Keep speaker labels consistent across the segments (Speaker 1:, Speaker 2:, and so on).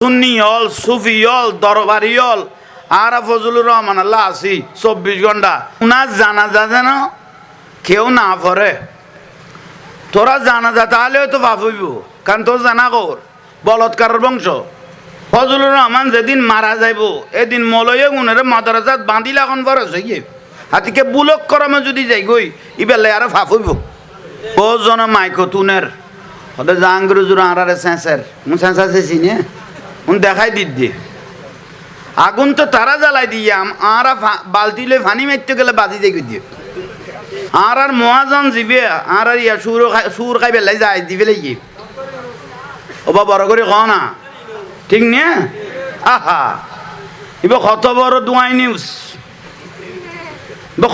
Speaker 1: সুন্নি হল সুফি হল দরবারি হল আর ফজলুর রহমান আল্লাহ আসি 24 ঘন্টা উনার জানাজা যেন কেউ না পড়ে। তোরা জানাজা তাহলেও তো পাপ হইব, কারণ তোর জানা কর বলৎকারের বংশ। ফজলুর রহমান যেদিন মারা যাইব এদিন মলয়ে গুণের মাদ্রাসাত বাঁধিল এখন ফরজ হইয়ে হাতিকে বুলক করমে যদি যাই গই ইবেলে আর ফাপ হইব। বহুজন মাইকো তুনের ওদের জাহাঙ্গীর জুড়ে আড়ারে স্যাঁসের স্যাঁসা চেয়েছি নে দেখাই দিয়ে আগুন তো তারা জ্বালাই দিয়ে আরা বালতি লই ফানি মারতে গেলে বাজি যাই দিয়ে আর মহাজন জিবে আর ইয়া সুর খাই বেলাই যায় দি ফেলে গিয়ে ওবা বড় করে ক না ঠিক নে। আহা এবার কত বড় দুয়াই নিউজ,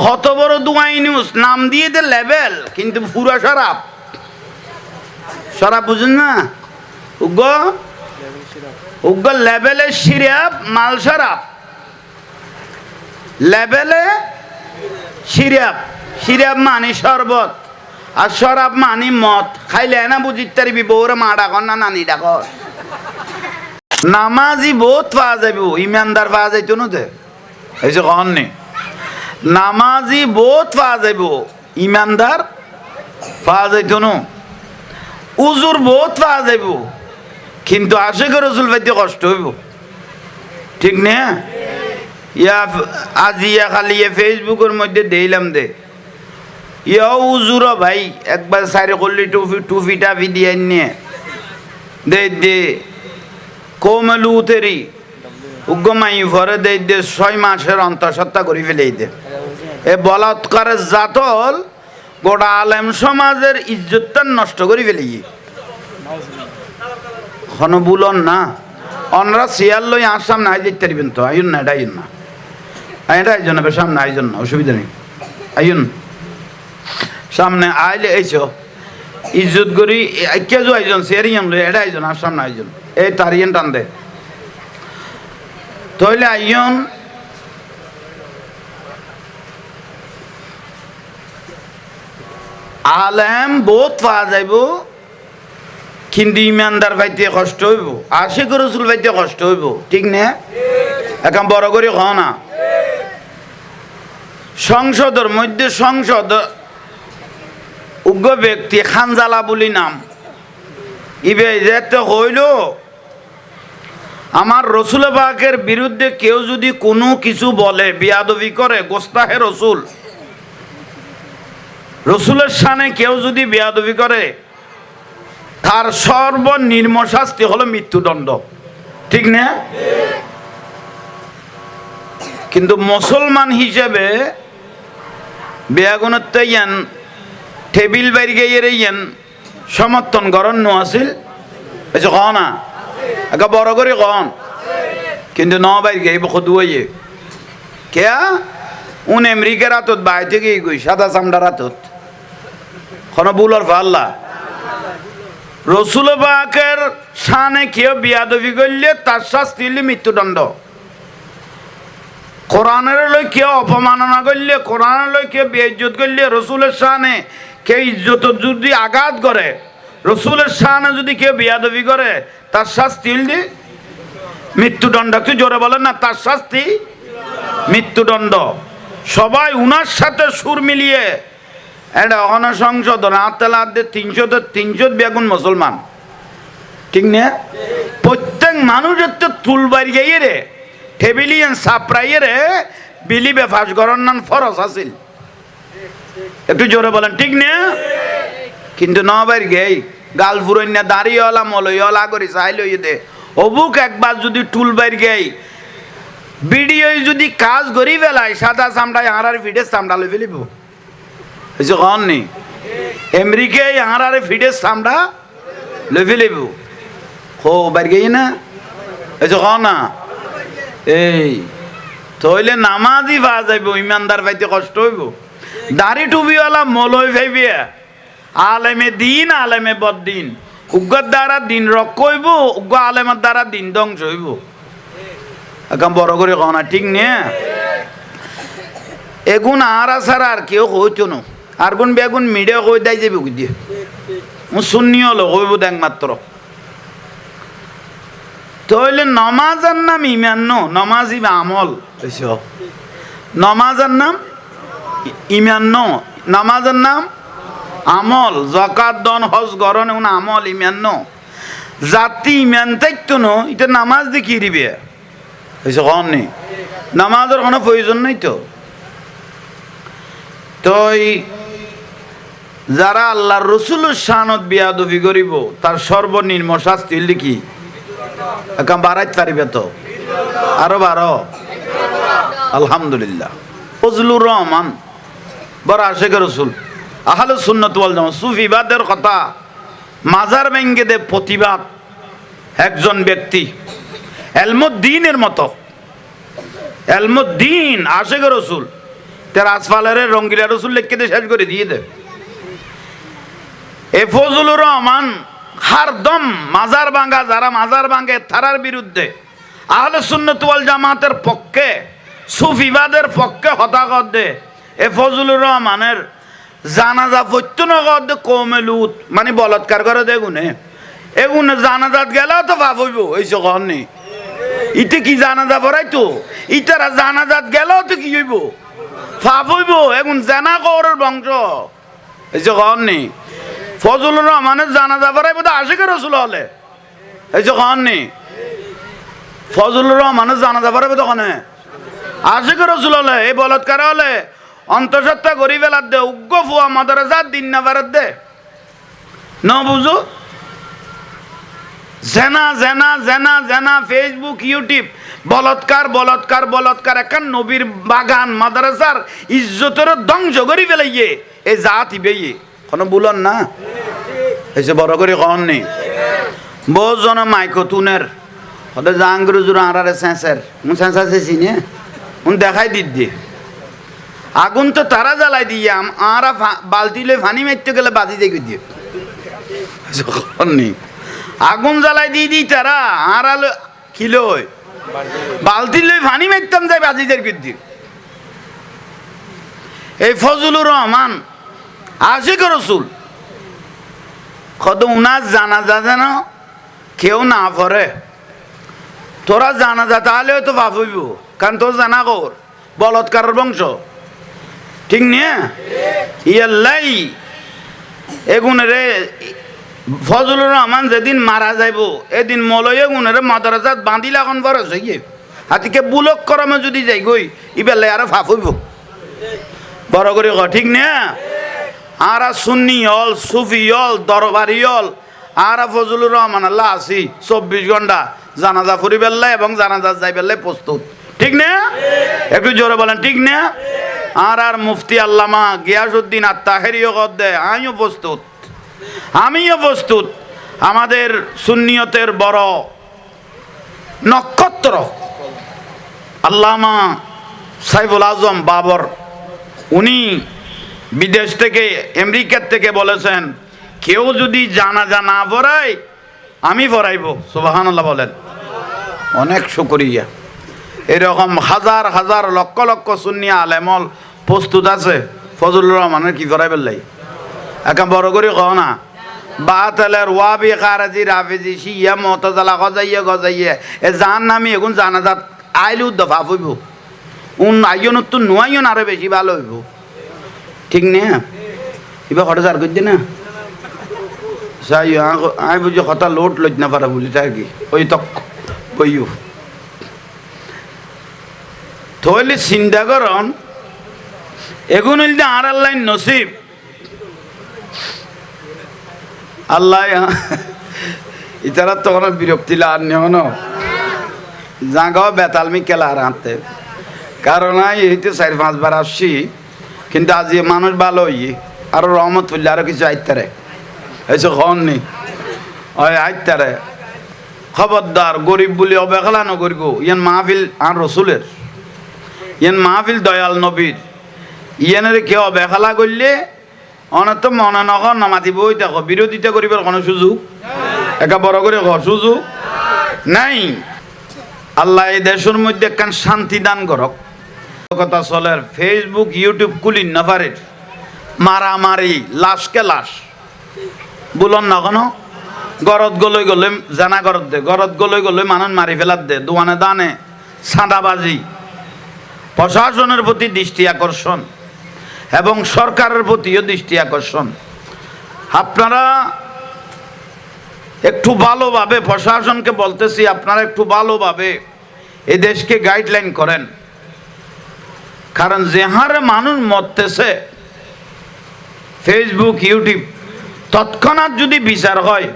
Speaker 1: কত বড় দুয়াই নিউজ নাম দিয়ে দে লেভেল, কিন্তু পুরা শরাব শরাব বুঝুন না উগ্র লেভেলে সিরাপ মাল শরাব লেভেলে সিরাপ সিরাপ মানি শরবত আর শরাব মানি মদ খাইলে না বুঝিতে পারবি বউরে মা ডাকর না নানি ডাকর। নামাজি বহুত পাওয়া যাইব ইমানদার পাওয়া যাইত না দে এই যে কন নি নামাজি বহুত পাওয়া যাইব ইমানদার পাওয়া যাইত না। উজুর বহুত পাওয়া যাইব কিন্তু আশেখ রসুল পাইতে কষ্ট হইব, ঠিক না? ইয়া আজি ইয়া খালি ফেসবুকের মধ্যে দিলাম দে ইয়া উজুর ভাই একবার সাইরে করলি টুফি টাফি দিয়ে নিয়ে দে দে কোমলু উতেরি উগ্গমাই ভরে দে দে 6 মাসের অন্তঃসত্ত্বা করে ফেলে দে। এ বলাৎকারের জাতল গোটা আলেম সমাজের ইজ্জতটা নষ্ট করে ফেলি কোনো বুলন না। অনরা সিয়ার লই আর সামনে আই যেতে পারবেন তো আইন না, এটা আইন না, এটা আইজন না, সামনে আইজন না, অসুবিধা নেই, আইন সামনে আইলে এইছো ইজ্জত করি কেজো আইজন সিয়ারিয়াম লই এটা আইজন আর সামনে আইজন এই তারিয়ান টান দে তইলে আইন আলেম বহুত পাওয়া যাইব কিন্তু ইমানদার পাইতে কষ্ট হইব, আশিক রসুল পাইতে কষ্ট হইব, ঠিক না? এখন বড় করে খ না সংসদের মধ্যে সংসদ উগ্র ব্যক্তি খানজালা বলি নাম ইবে যেতে হইল আমার রসুল পাকের বিরুদ্ধে কেউ যদি কোনো কিছু বলে বিয়াদবি করে গোস্তাহে রসুল রসুলের সামনে কেউ যদি বেয়াদবি করে তার সর্বনিম্ন শাস্তি হলো মৃত্যুদণ্ড, ঠিক না? কিন্তু মুসলমান হিসেবে বেয়াগুণত্ব ইয়ান টেবিল বাইর গাইয়ের ইয়ান সমর্থন করেন নো আসিল এসে ক না একা বড় করে কন কিন্তু ন বাইর গাইব খুদুয়ে কেয়া উন আমেরিকার হাতত বাই থেকে গই সাদা চামড়ার হাতত কোনো বুলর ফাল্লা রসুল পাকের শানে কেউ বিয়াদবি করলে তার শাস্তি হইলে মৃত্যুদণ্ড। কোরআনের লই কেউ অপমাননা করলে কোরআনের লই কেউ বেইজ্জত করলে রসুলের শানে কেউ ইজ্জত যদি আঘাত করে রসুলের শানে যদি কেউ বিয়াদবি করে তার শাস্তি হইলে মৃত্যুদণ্ড। একটু জোরে বলেন না, তার শাস্তি মৃত্যুদণ্ড। সবাই উনার সাথে সুর মিলিয়ে এটা অনসংশোধন আত্মালা 300 বেগুন মুসলমান, ঠিক না? প্রত্যেক মানুষের তো তুলবাড়ি গাইয়ে রে টেবিলিয়ান সাপ্রাইয়ে রে বিলিবে ফাঁস করার নাম ফরজ আছিল। একটু জোরে বলেন, ঠিক না? কিন্তু নবার গেই গাল ফুরন্যা দাঁড়িয়েওয়ালা মলইওয়ালা করে চাই লইয়ে দে অবুক একবার যদি টুলবাড়ি গেই ভিডিও যদি কাজ করি ফেলায় সাদা চামড়ায় হারার ফিডের চামড়া লই ফেলিব হয়েছে কন নি আমেরিকায় হারারে ফিডের চামড়া লই ফেলিব হো বাড়ি গেই না হয়েছে ক না এই তইলে নামাজি পাওয়া যাইব ইমানদার পাইতে কষ্ট হইব। দাড়ি টুবিওয়ালা মলই ভাইবে আলেমে দিন আলেমে বদ্দিন উগ্র দ্বারা দিন রক্ষ হইব উগ্র আলেমের দ্বারা দিন ধ্বংস হইব। এখন বড় করে কনা ঠিক নে এগুন আর ছাড়া আর কেউ কইতো না আর গুণ বেগুন মিডিয়া কই দেয় যাবে দিয়ে শুনিও হলো কইব দেখ মাত্র তাহলে নমাজের নাম ইমান ন, নমাজ ইবা আমল। নমাজের নাম ইমান ন, নমাজের নাম আমল। জাকাত দন হজ গরন এগুলো আমল, ইমান ন। জাতি ইমান থাকতো ন, এটা নামাজ দেখিয়ে দিবে কন নেই, নামাজের কোনো প্রয়োজন নেই। তো যারা আল্লাহর রসুলের শানত বিয়াদবি করিব তার সর্বনিম্ন শাস্তি হইলে কি বাড়াইতে পারিবে? তো আরো বারো। আলহামদুলিল্লাহ। ফজলুর রহমান বড় আশেখ রসুল, আহলে সুন্নাত ওয়াল জামাত, সুফিবাদের কথা মাজার ভেঙ্গে দে প্রতিবাদ একজন ব্যক্তি, এলমুদ্দিনের মতো, এলমুদ্দিন আশেখ রসুল, তার আসফালের রঙ্গিলা রসুল লিখকে দিয়ে শেষ করে দিয়ে দে। এ ফজলুর রহমান হারদম মাজার ভাঙ্গা, যারা মাজার ভাঙ্গে তারার বিরুদ্ধে, আহলে সুন্নাত ওয়াল জামাতের পক্ষে, সুফিবাদের পক্ষে হতাহত দে। এ ফজলুর রহমানের জানাজা প্রত্যনগর দে কৌমে লুত, মানে বলৎকার করে দেগুনে এগুনে জানাজাত গেলেও তো ভাব হইব এই সকল নেই। ইতে কি জানাজা পড়াই তো, ইতারা জানাজাত গেলেও তো কি হইব, ফাপ হইব। এখন জানা করের বংশ এই সকল নেই। ফজলুর রহমানের জানাজা পড়াইব তো আশিকের রসুল হলে এই সকল নেই। ফজলুর রহমানের জানাজা পড়াইব তখন আশিকের রসুল হলে, এই বলৎকার হলে অন্তঃসত্ত্বা গরিব এলার দে, উগ্র ফুয়া মাদ্রাসার দিন না বারের দে ন বুঝো। জেনা জেনা জেনা জেনা, ফেসবুক ইউটিউব, বলৎকার বলৎকার বলৎকার, একান নবীর বাগান মাদ্রাসার ইজ্জতের ধ্বংস করি ফেলাইয়ে এই জাতি বেয়ে কোনো বুলন না এসে বড় করে কন নেই। বহু জন মাইকো তুনের ওদের জাহাঙ্গীর জুড়ে আড়ারে স্যাঁসের স্যাঁসা চেয়েছি নে দেখাই দিদি আগুন তো তারা জ্বালাই দিয়ে আরা বালতি লই ফানি মারতে গেলে বাজি দেখে দিয়ে আগুন জ্বালাই দিয়ে দিই তারা আর কিলো বালতি লই ফানি মারতাম যাই বাজিদের বিদ্যুৎ। এই ফজলুর রহমান আশিক রসুল কত উনার জানাজা যেন কেউ না পড়ে, তোরা জানাজা তাহলেও তো ভাব হইব, কারণ তোর জানা কর বলৎকারের বংশ, ঠিক নিয়ে ইয়াল্লাই এগুনেরে ফজলুর রহমান যেদিন মারা যাইব এদিন মলয় এগুনেরে মাদ্রাসাত বাঁধিলে এখন বরস হইয়ে হাতিকে বুলক করমে যদি যাই গই ইবেলাই আরো ফাফ হইব বড় করে ঠিক না। আরা সুন্নি হল, সুফি হল, দরবারি হল, আরা ফজলুর রহমান আল্লাহ আসি 24 ঘন্টা জানাজা ফুরি বেল্লাই এবং জানাজা যাই বেল্লাই প্রস্তুত, ঠিক না? একটু জোরে বলেন ঠিক না? আর মুফতি আল্লামা গিয়াসউদ্দিন আত-তাহেরিও কদ্দে আমিও প্রস্তুত, আমিও প্রস্তুত। আমাদের সুন্নিয়তের বড় নক্ষত্র আল্লামা সাইফুল আজম বাবর, উনি বিদেশ থেকে আমেরিকার থেকে বলেছেন কেউ যদি জানাজা না পড়ায় আমি পড়াইব। সুবহানাল্লাহ বলেন, অনেক শুকরিয়া। এরকম হাজার হাজার লক্ষ লক্ষ সুন্নি আলেমল প্রস্তুত আছে ফজলুর রহমানের কি করাই বেলাই একা বড় করে কহ না বাতেলের ওয়াবি খারাজি রাফিজি শিয়া মুতাজিলা গজাইয়ে গজাইয়ে এ জান নামি এখন জানাজাত আইলু দফা হইব আইন তো নুয়াইন আরো বেশি ভালো হইব, ঠিক না? এবার হঠাৎ আর করছে না চাই আমি বুঝি কথা লোট লইতে না পারা বলি তাই কি ওই তক বইও তাহলে চিন্তা করন এগুন হইলে আর আল্লাহ নসিব আল্লাহ ইতারা তো কোনো বিরক্তি আর নেও না জাগাও বেতালমি কেলা আর হাঁটতে, কারণ এইতে 4-5 বার আসছি কিন্তু আজ মানুষ ভালো হই আরো রহমত ফুললে আরো কিছু আইতারে এসে খন নি ওই আইতারে। খবরদার গরিব বলে অবহেলা নকরিব, ইয়ান মাহফিল আর রসুলের, ইয়ান মাহফিল দয়াল নবীর, ইয়ানের কেউ অবহেলা করলে অনেক তো মনে নকর নামাতিব দেখো বিরোধিতা করিবার কোনো সুযোগ একা বড় করে সুযোগ নাই। আল্লাহ এই দেশের মধ্যে একখান শান্তি দান করক। কথা চলের ফেসবুক ইউটিউব কুলিন না পারে মারামারি লাশকে লাশ বলুন না কেন গরত গলৈ গলে জানা গরত গলৈ গলে মানুষ মারি ফেলার দে দোয়ানে দানে সাদাবাজি প্রশাসনের প্রতি দৃষ্টি আকর্ষণ এবং সরকারের প্রতিও দৃষ্টি আকর্ষণ আপনারা একটু ভালোভাবে প্রশাসনকে বলতেছি আপনারা একটু ভালোভাবে এই দেশকে গাইডলাইন করেন কারণ যে হারে মানুষ মরতেছে ফেসবুক ইউটিউব তৎক্ষণাৎ যদি বিচার হয়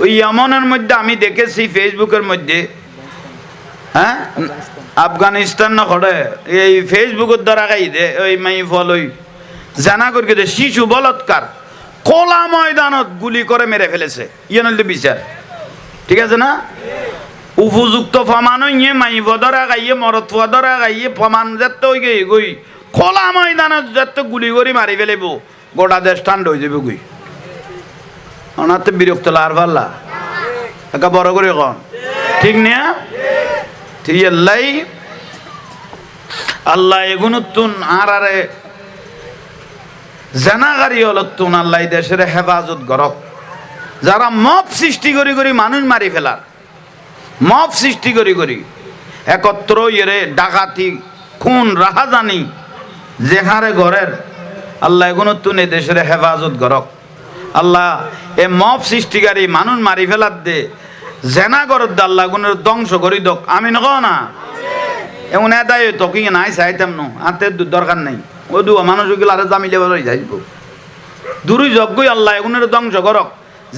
Speaker 1: ওই এমনের মধ্যে আমি দেখেছি ফেসবুকের মধ্যে হ্যাঁ আফগানিস্তান না করে এই ফেসবুকের দ্বারা গাই দে ওই মাই ফল ওই জানা করে দে শিশু বলৎকার খোলা ময়দানত গুলি করে মেরে ফেলেছে ইয়ে নইলে বিচার ঠিক আছে না উপযুক্ত প্রমাণ হইয়ে মাই বদরা গাইয়ে মরত বদরা গাইয়ে প্রমাণ যাতে ওই গই খোলা ময়দানত যাতে গুলি করে মারি ফেলেব গোটা দেশ ঠান্ডা হয়ে যাবে গুই ওনাতে বিরক্ত লার পাল্লা একা বড় করে কন ঠিক না ঠিক আল্লাহ এগুনুন আর আরে জেনাগারি হলতুন আল্লাহ দেশের হেফাজত করক যারা মব সৃষ্টি করি করি মানুষ মারি ফেলার মব সৃষ্টি করি করি একত্র ইয়ে ডাকাতি খুন রাহাজানি যেহারে ঘরের আল্লাহ এগুনুন এই দেশের হেফাজত করক আল্লাহ এ মব সৃষ্টিকারী মানুষ মারি ফেলার দে জেনা করত দে আল্লাহ গুণের ধ্বংস করি দক আমি নক না এমন এদায় তো কি নাই চাইতাম নো আতে দরকার নাই ও দু মানুষ গেলে আরো জামিলে বলে যাইব দূরই যজ্ঞই আল্লাহ এগুনের ধ্বংস করক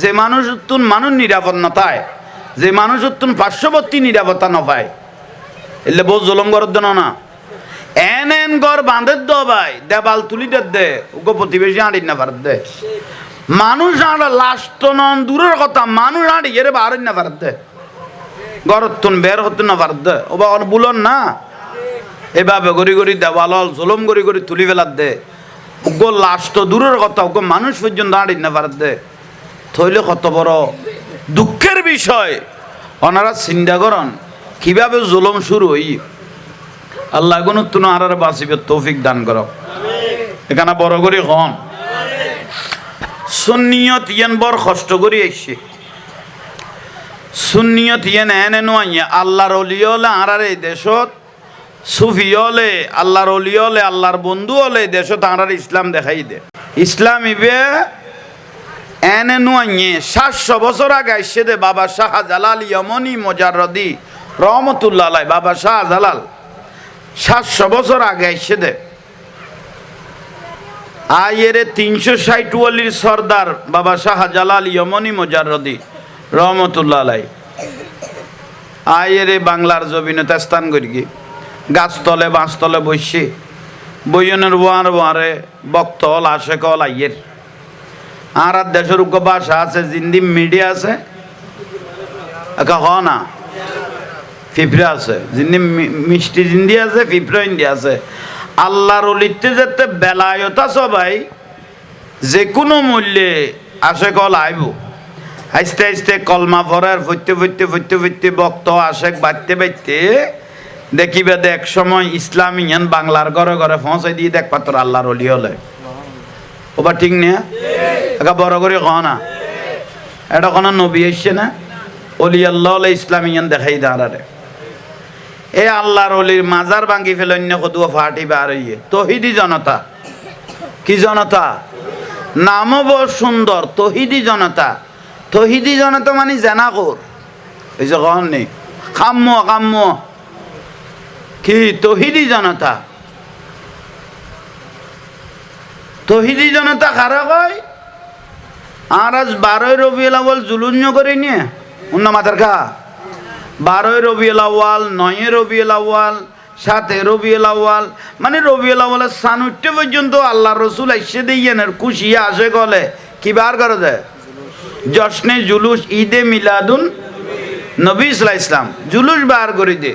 Speaker 1: যে মানুষ তুন মানুষ নিরাপদ নথায় যে মানুষ তুন পার্শ্ববর্তী নিরাপত্তা নপায় এলে বহু জলম করত দেন না এন এন গড় বাঁধের দ ভাই দেবাল তুলি দে ওকে প্রতিবেশী আঁড়ি না পারত দে মানুষ আঁড়া লাস্ট নন দূরের কথা মানুষ আঁড়ি এর বার না পারত দে গরতুন বের হতে না পারত দে ও বা বুলন না এভাবে গড়ি গড়ি দেওয়াল জলম গড়ি গড়ি তুলি ফেলার দে ওগো লাস্ট দূরের কথা ওগো মানুষ পর্যন্ত আঁড়ি না পারত দে থইলে কত বড় দুঃখের বিষয় ওনারা চিন্তা করেন কিভাবে জুলুম শুরু হই আল্লাহ গুণতুন আর বাঁচিবে তৌফিক দান কর এখানে বড় করে হন সুন্নিয়ত ইয়েন বড় কষ্ট করে এসছে সুন্নিয়ত ইয়েন এনে নয় আল্লাহর অলি হলে আর এই দেশত সুফি হলে আল্লাহর অলি হলে আল্লাহর বন্ধু হলে দেশত আর ইসলাম দেখাই দে ইসলাম ইবে এনে নয় 700 বছর আগে এসে দে বাবা শাহজালাল ইয়মনি মোজাররদি রহমতুল্লাহ আলাই বাবা শাহজালাল 700 বছর আগে এসে দে আয়ের 360 ওয়ালির সর্দার বাবা শাহজালাল ইয়মনি মোজাররদি রহমতুল্লাহ আলাই আয়ের বাংলার জমিনে স্থান করি কি গাছতলে বাঁশতলে বসে বইনের ওয়ার ওয়ারে বক্তল আশেকল আইয়ের আর দেশের উগ্র ভাষা আছে জিন্দি মিডিয়া আছে একা হ না ফিফরা আছে জিন্দি মিষ্টি জিন্দি আছে ফিফরা ইন্ডিয়া আছে আল্লাহর অলিতে যেতে বেলায়ত সবাই যে কোনো মূল্যে আশেকল আইব আস্তে আস্তে কলমা ভরার ফুটতে ফুটতে ফুটতে ফুটতে বক্ত আশেক বাড়তে বাড়তে দেখিবে এক সময় ইসলামী বাংলার ঘরে ঘরে পৌঁছাই দিয়ে দেখ পাত্র আল্লাহর অলি হলে ওবা ঠিক না একা বড় করে ক না এটা কোনো নবী এসছে না অলি আল্লাহ ইসলামী দেখাই দাঁড়ারে এ আল্লাহর অলির মাজার ভাঙ্গি ফেলে অন্য কদুয়া ফাটি বার হইয়ে তহিদি জনতা কি জনতা নামও বড় সুন্দর তহিদি জনতা তহিদি জনতা মানে জেনাকোর এই যে কন নেই কাম্য কাম্য কি তহিদি জনতা তহিদি জনতা কারা কয় আর আজ 12 রবিউল আউয়াল জুলুস করে নিয়ে অন্য মাথার খা 12 রবিউল আউয়াল 9 রবিউল আউয়াল 7 রবিউল আউয়াল মানে রবিউল আউয়ালের সান উঠতে পর্যন্ত আল্লাহ রসুল এসে দিয়েন খুশি আসে গলে কি বার করে দেয় জশ্নে জুলুস ঈদে মিলাদুন নবী সাল্লাল্লাহু আলাইহি ইসলাম জুলুস বার করে দে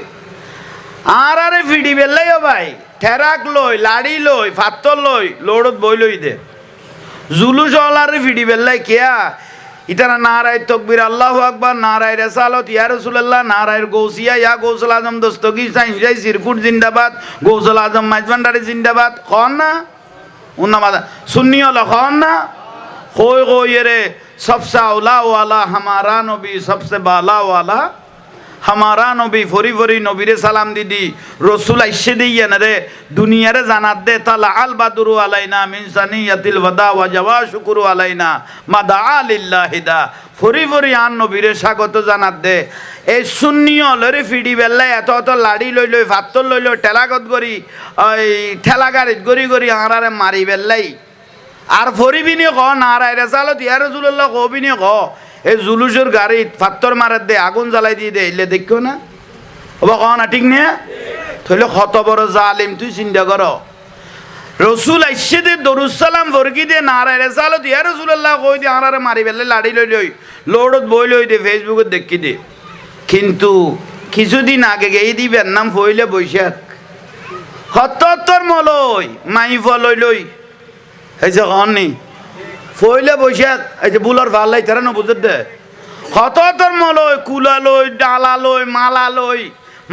Speaker 1: আর আরে ফিডি বেললাই ভাই ঠেরাক লই লাড়ি লই ফাত্তর লই লোড়ত বই লই দে জুলুস ওলারে ফিডি বেললাই কেয়া ইতারা নারায় তকবীর আল্লাহু আকবার নারায় রিসালাত ইয়া রাসূলুল্লাহ নারায় গৌসিয়া ইয়া গৌসুল আজম দস্তগীর সাইন যাই সিরকুট জিন্দাবাদ গৌসুল আজম মাইজবান্ডারি জিন্দাবাদ খন না উন্নামাদা সুন্নি হলো খন না কই কই রে सबसे औला वाला हमारा नबी सबसे बाला वाला हमारा नबी फरी फरी नबीरे सालाम दीदी रसूल आइसे दिए न रे दुनिया रे जानात दे ताला अल बदरु अलैना मिन सनियतिल वदा व जवा शुक्र अलैना मादा लिल्लाहिदा फरी फरी आन नबीरे स्वागत जानात दे এই সুন্নি অলরে ফিডি বেল্লাই এত এত লাড়ি লই লই ভাতর লই লই ঠেলাগত করি ওই ঠেলা গাড়িত গড়ি গড়ি আঁরারে মারি বেল্লাই আর ফরিবিনি ক নারায় রেসালত ইয়া রাসূলুল্লাহ কবিনি ক এই জুলুসের গাড়িত ভাতর মারাত দে আগুন জ্বালাই দিয়ে দে এলে দেখো না ওবা ক না ঠিক না তাহলে কত বড় জালিম তুই চিন্তা কর রসুল আইসে দে দরুদ সালাম ফরকি দে নারায় রেসালত ইয়া রাসূলুল্লাহ কই দে আঁরারে মারি বেল্লাই লাড়ি লই লই লোডত বই লই দে ফেসবুকত দেখি দে কিন্তু কিছুদিন আগে এই দিবেন নাম ফইলে বৈশাখ সত্তর মলই মাই ফলই লই এই যে কননি ফইলে বৈশাখ এই যে বুলার ভাল লাই তারা না বুঝতে দে সত্তর মলই কুলা লই ডালা লই মালা লই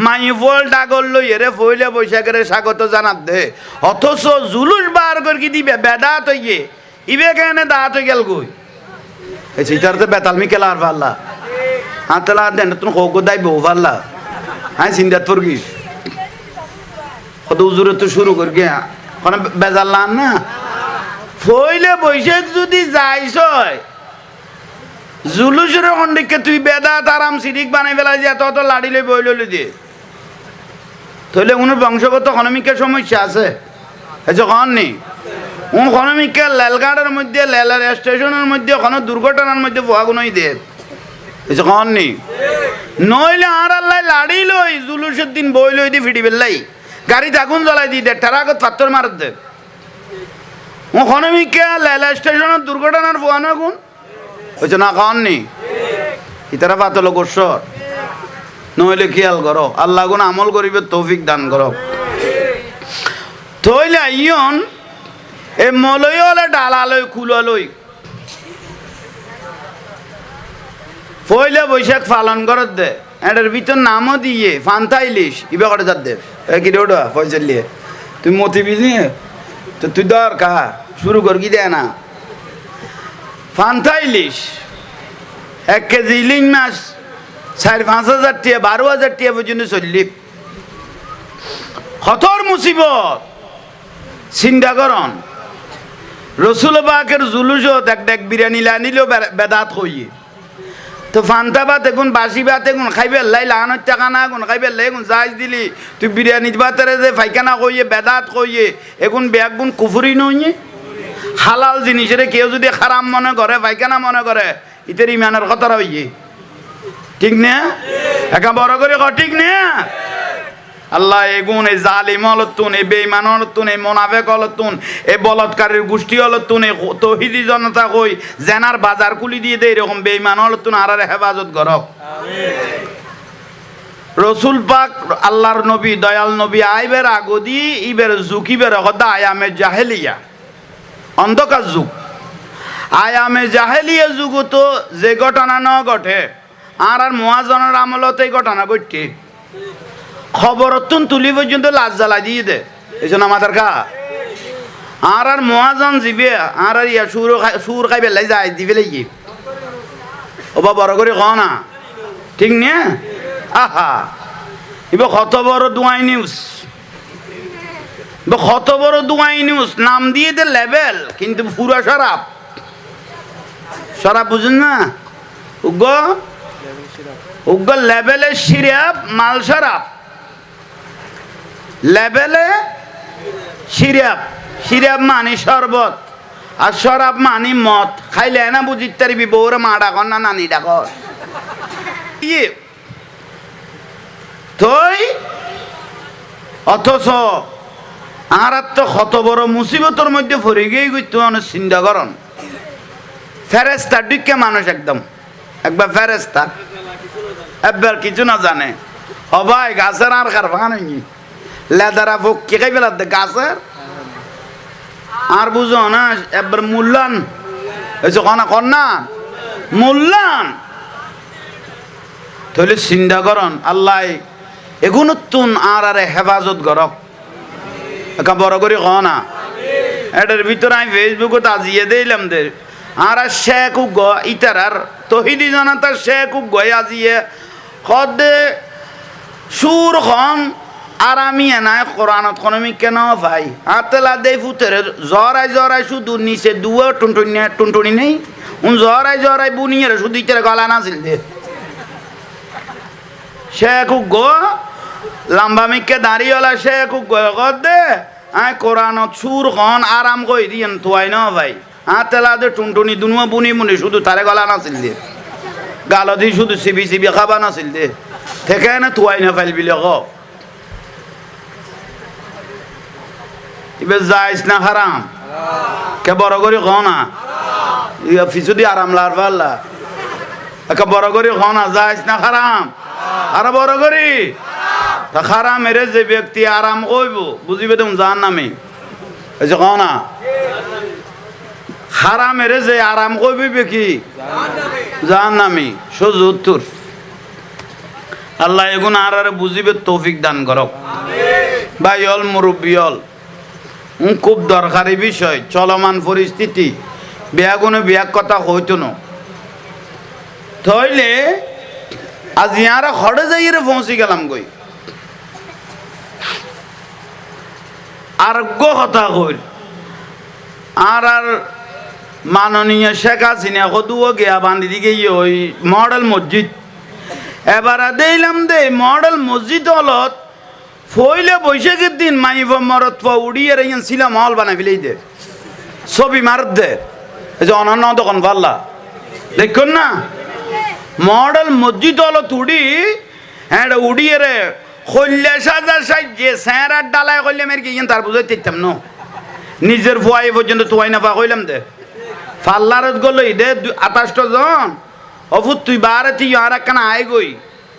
Speaker 1: মাই ফল ডাগল লই এরে ফইলে বৈশাখের স্বাগত জানাত দে অথচ জুলুস বার করে কি দিবে বেদাত হইয়ে ইবে কেন দাঁত হয়ে গেল গই এই সিটারতে বেতালমি খেলার পাল্লা হাতলা দেন তুমি হোক দাই বউ পাল্লা হ্যাঁ চিন্তাত পড়গিস কত উজুরে তো শুরু করি গিয়া কোনো বেজাল্লান না ফইলে বৈশাখ যদি যাইস জুলুসের খন্ডিককে তুই বেদাত আরাম সিরিক বানাই ফেলাই যে এত লাড়ি লই বই লই দিয়ে তাহলে উনার বংশগত খনমিকের সমস্যা আছে এই যে কন নি ও খনমিকে লেলগাড়ের মধ্যে লেলার স্টেশনের মধ্যে কোনো দুর্ঘটনার মধ্যে ভোয়াগুনই দে এই যে কন নি নইলে আর আল্লাহ লাড়ি লই জুলুসের দিন বই লই দি ফিটি বেল্লাই গাড়িতে আগুন জ্বলাই দি দে টেরাগত পাত্তর মারত দে ও খনমিকে লেলা স্টেশনের দুর্ঘটনার ভোয়ানো আগুন হয়েছে না খাওয়াননি ইতারা পাতল গোসর নইলে খেয়াল করো আল্লাহ গুণ আমল করিবে তৌফিক দান করো তইলে ইয়ন এ মলই হলে ডালালই কুলালই পয়লা বৈশাখ পালন করত দে এটার ভিতর নামও দিয়ে ফান্তা ইলিশ ইবে করে যাত দে কি রে ওটা পয়সা লিয়ে তুই মতি বিজনি তো তুই দর কা শুরু কর কি দেয় না ফান্তা ইলিশ 1 কেজি ইলিশ মাছ 4-5 হাজার টাকা 12,000 টাকা পর্যন্ত চললি খতর মুসিবত চিন্তা করন রসুল পাকের জুলুসত এক বিরিয়ানি লানিলেও বেদাত হইয়ে তো ফান্তা ভাত এখন বাসি ভাত এখন খাইবে লাই লাহানোর টাকা না এখন খাইবে লাই এখন যাইজ দিলি তুই বিরিয়ানি ভাতের যে ফাইখানা কইয়ে বেদাত কইয়ে এখন বেগুন কুফুরি নইয়ে হালাল জিনিসের কেউ যদি খারাপ মনে করে পায়খানা মনে করে ইতের ইমানের কথা হইয়ে ঠিক না একা বড় করে ঠিক না আল্লাহ এগুন এই জালিম হলতুন এই বেঈমান হলতুন এই মুনাফিক হলতুন এই বলৎকারীর গোষ্ঠী হলতুন এই তৌহিদি জনতা কই জেনার বাজার খুলি দিয়ে দেয় এরকম বেঈমান হলতুন আর হেফাজত করক আমিন রসুল পাক আল্লাহর নবী দয়াল নবী আইবের আগদি ইবের জুকিবের হদা আয়ামে জাহেলিয়া অন্ধকার যুগ আয়ামে জাহেলিয়া যুগ তো যে ঘটনা ন ঘটে আর মুয়াজ্জিনের আমলতে এই ঘটনা ঘটে খবর তুলি পর্যন্ত লাজ জ্বালাই দিয়ে দে এই জন্য আমাদের কা আর মুয়াজ্জিন জিবে আর ইয়া সুর খাই বেলাই যায় দি ফেলে গিয়ে ওবা বড় করে ক না ঠিক না আহা এবার কত বড় দুয়াই নিউজ কত বড় দুয়াই নিউজ নাম দিয়ে দে লেভেল কিন্তু পুরা শরাব শরাব বুঝুন না উগ্র লেভেলে সিরাপ মাল শরাব লেভেলে সিরাপ সিরাপ মানি শরবত আর শরাব মানি মদ খাইলে না বুঝিতে পারবি বউরে মা ডাকর না নানি ডাকর ইয়ে তই অথচ আর তো কত বড় মুসিবতের মধ্যে পড়ে গিয়ে গইতো মানুষ চিন্তা করন ফেরেস্তা ডিকে মানুষ একবার ফেরেস্তা একবার কিছু না জানে হবাই গাছের আর কার ভাঙি লেদারা ফোক কে খাই ফেলার দে গাছের আর বুঝো না একবার মূল্যান হয়েছে কনা কন্যা মূল্যান তাহলে চিন্তা করন আল্লাহ এগুলো তুন আর হেফাজত করক একা বড় করে ক না এটার ভিতরে আমি ফেসবুকত আজিয়ে দিলাম দে আর শেখ গ ইতারার তহিদি জনতার শেখ গয় আজিয়ে কদে সুর খন আরামি এনায় কোরআনত খনমি কেন ভাই আতলা দেই ফুতের জরাই শুধু নিচে দুয়া টুনটুনি নেই জরাই বুনিয়ে শুধু ইতারে গলা নাছিল দে শেখ গো লম্বা মিকে দাঁড়িয়েলা শেখ গয় কদে আয় কোরআনত সুর খন আরাম কই দিয়েন তোয়াই ন ভাই আতলা দে টুনটুনি দুনুয়া বুনি শুধু তারে গলা নাছিল দে গালো দি শুধু সিবি খাবা নাছিল দে থেকে না তোয়াই না ফাইল বিলে ক এবার যাইস না হারাম কে বড় করি খ না ফিসু দি আরাম লার পাল্লা একে বড় করি খ না যাইস না হারাম আর বড় করি তা হারাম এরে যে ব্যক্তি আরাম কইব বুঝিবে তুমি জান নামে এই যে খ না হারাম এরে যে আরাম কইবে কি জান নামে সোজ উত্তর আল্লাহ এগুন আর বুঝিবে তৌফিক দান করক ভাই অল মুরব্বী অল খুব দরকারি বিষয় চলমান পরিস্থিতি বিয়াগুনে বিয়াক কথা হইতো না তাইলে আজ ইয়ারা খড়ে যাইয়ে পৌঁছি গেলাম গই আর কথা কই আর মাননীয় শেখ হাসিনা কদুও গিয়া বান্ধি দিকে ওই মডেল মসজিদ এবার দিলাম দে মডেল মসজিদ হলত ফইলে বৈশাখের দিন মাইব মরত উড়িয়ে রেখেন ছিলাম হল বানাই ফেলেই দে ছবি মার দে এই যে অনন্য দোকান পাল্লা দেখুন না মডেল মসজিদ হলো তুড়ি হ্যাঁ উড়িয়ে রে খল্লা সাজা সাই যে স্যাঁড়ার ডালায় করলে মেরে গিয়ে তার বুঝে দেখতাম ন নিজের ফুয়াই পর্যন্ত তোয়াই না পা কইলাম দে ফাল্লারত গলো দে 28 জন অফুত তুই বারে তুই আর একখানা আয় গই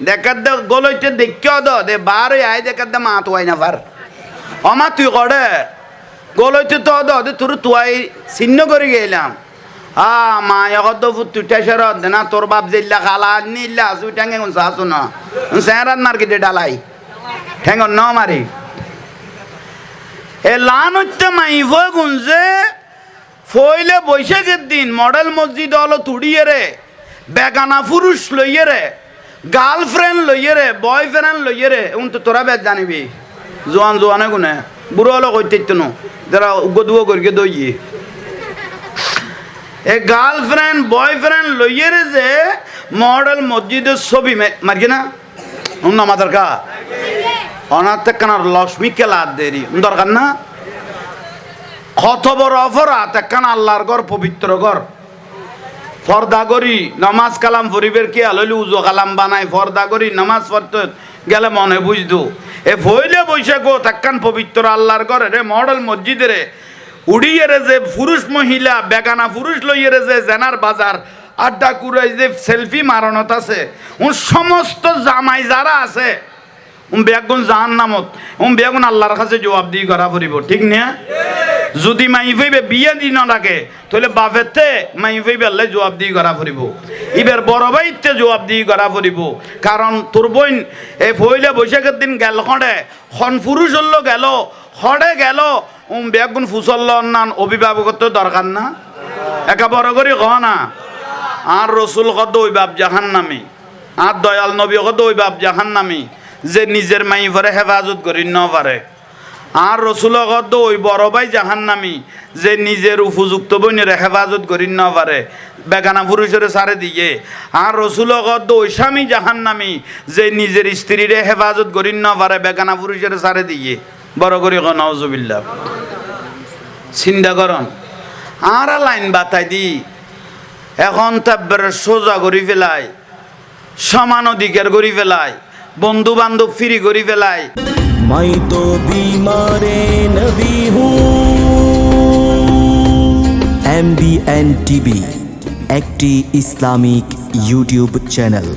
Speaker 1: দেখার দে গলইতে দেখিও দে বারে আয় দেখার দে মা তোয়াই না পার অমা তুই কড়ে গলইতে তো দে তোর তোয়াই ছিন্ন করে গেলাম মা এখন ফুট তুই টেসর দে না তোর বাপ জিল্লা খালা নিল্লা তুই ঠ্যাঙ্গে আসো না স্যাঁরার মার্কেটে ডালাই ঠ্যাঙ্গ ন মারি এ লান হচ্ছে মাইভ গুনছে ফইলে বৈশাখের দিন মডেল মসজিদ হলো তুড়িয়ে রে বেগানা পুরুষ লইয়ে রে গার্লফ্রেন্ড লইয়ে রে বয়ফ্রেন্ড লইয়ে রে উন তো তোরা বেশ জানিবি জোয়ানে গুনে বুড়ো হলো কইতে ন যারা গদুয়ো করিকে দইয়ে এ গার্লফ্রেন্ড বয়ফ্রেন্ড লইয়ে রে যে মডেল মসজিদের ছবি মার্কি না আমাদের কা অনাথ কেন লক্ষ্মী কেলা দেরি দরকার না কত বড় অপরাধ একখান আল্লাহর ঘর পবিত্র ঘর ফর্দা করি নামাজ কালাম পরিবের কে আললি উজো কালাম বানাই ফর্দা করি নামাজ পড়তে গেলে মনে বুঝদু এ ফইলে বৈশাখ একখান পবিত্র আল্লাহর ঘরে রে মডেল মসজিদে রে উড়িয়ে রে যে পুরুষ মহিলা বেগানা পুরুষ লইয়ে রে যে জেনার বাজার আড্ডা কুড়াই যে সেলফি মারণত আছে সমস্ত জামাই যারা আছে বেগুন জাহান নামত বেগুন আল্লাহর কাছে জবাব দিয়ে করা পড়িব ঠিক না যদি মাই ফেইবে বিয়ে দিন রাখে তাহলে বাপেতে মাই ফেইবে আল্লাহ জবাব দিয়ে করা পড়িব এবার বড় ভাইতে জবাব দিয়ে করা পড়িব কারণ তোর বোন এই ফইলে বৈশাখের দিন গেল খড়ে খন পুরুষ হল গেল খড়ে গেল বেগুন ফুসল নান অভিভাবকত্ব দরকার না একা বড় করে কহ না আর রসুল কত ওই বাপ জাহান নামি আর দয়াল নবী কত ওই বাপ জাহান নামি যে নিজের মাই ভরে হেফাজত করি ন পারে আর রসুল কত ওই বড় ভাই জাহান নামি যে নিজের উপযুক্ত বইনের হেফাজত করি ন পারে বেগানা পুরুষের সারে দিয়ে আর রসুল কত ওই স্বামী জাহান নামি যে নিজের স্ত্রীরে হেফাজত করি ন পারে বেগানা পুরুষের সারে দিয়ে বড় করি নওজুবিল্লাহ চিন্তা করন আর লাইন বাতাই দি এখন তারপরে সোজা করি ফেলাই সমান অধিকার করি ফেলাই বন্ধু বান্ধব ফ্রি করি ফেলাই
Speaker 2: मैं तो बीमार नबी हूँ MBN TV একটি ইসলামিক ইউটিউব চ্যানেল।